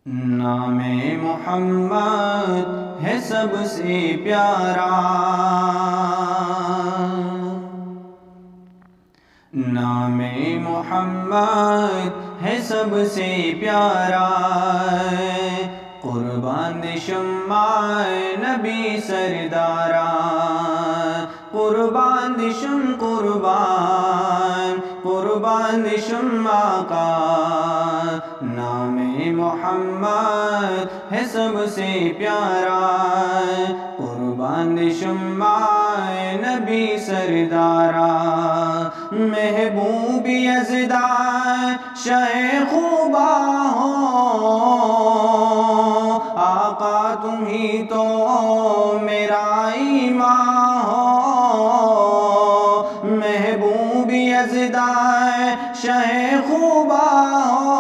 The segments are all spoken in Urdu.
نام محمد ہے سب سے پیارا، نام محمد ہے سب سے پیارا، قربان شمع نبی سردارا، قربان قربان شمع کا، نام محمد ہے سب سے پیارا، قربان شمع نبی سردارا، محبوب یزدہ شہ خوبا ہو، آقا تم ہی تو میرا ایمان ہو، محبوب یزدہ شہ خوبا ہو،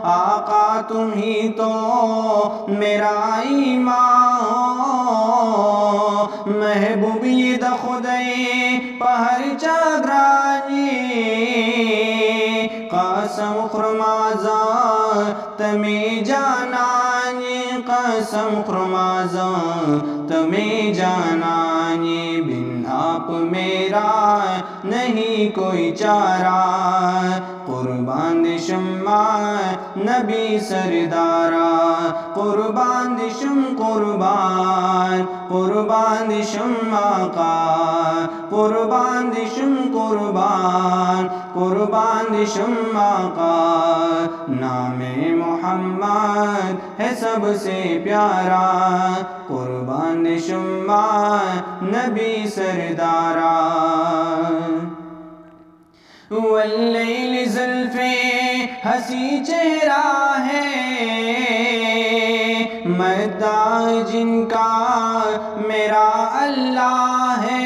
آقا تم ہی تو میرا ایمان ہو، محبوب یہ دا خدای پہر چاگرانی، قسم خرمازان تمہیں جانانی، قسم خرمازان تمہیں جانانی، بن آپ میرا نہیں کوئی چارہ، قربان شمع نبی سردارا، قربان قربان شمع کا، قربان قربان شمع کا، نام محمد ہے سب سے پیارا، قربان شمع نبی سردارا، واللیل زلفیں ہنسی چہرہ ہے، مداح جن کا میرا اللہ ہے،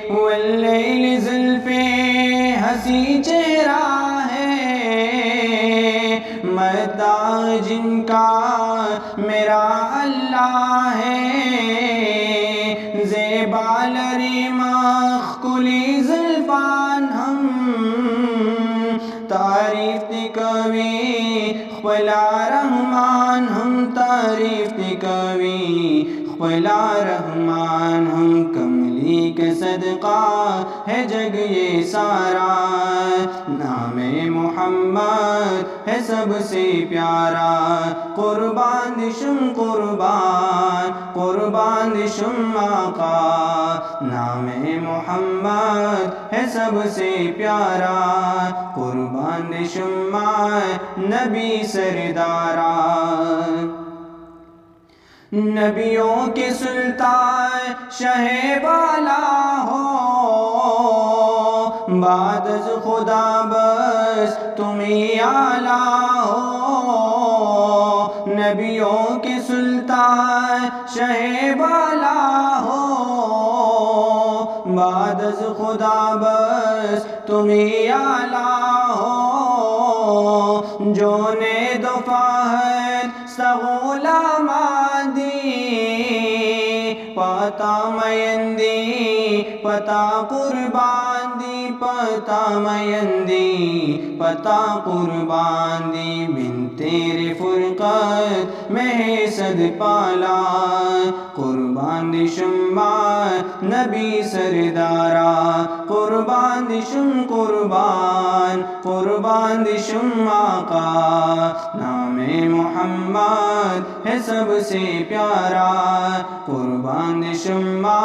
واللیل زلفیں ہنسی چہرہ ہے، مداح جن کا میرا اللہ ہے، زیبا لری مخکلی زلفان ہم، تعریف کوی خپلا رحمان ہم، تعریف کوی خپلا رحمان ہم، کملی کے صدقہ ہے جگ یہ سارا، نام محمد ہے سب سے پیارا، قربان قربان شمع کا، نام محمد ہے سب سے پیارا، قربان شمع نبی سردارا، نبیوں کے سلطان شہ بالا ہو، بعد از خدا بس تمہیں اعلیٰ ہو، نبیوں کے سلطان شہ بالا ہو، بعد از خدا بس تمہیں اعلیٰ ہو، جو نے دفاعت سغولا ماندی، پتا میندی پتا قربان دی، پتا میندی پتا قربان دی، بن تیرے فرقت میں صد پالا، قربان شمع نبی سردارا، قربان قربان شمع کا، نام محمد ہے سب سے پیارا، قربان شمع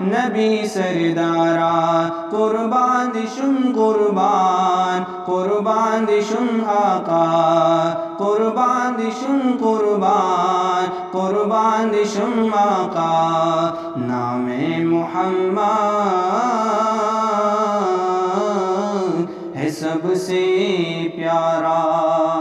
نبی سردارا، قربان قربان شمع کا، قربان قربان شمع کا، نام محمد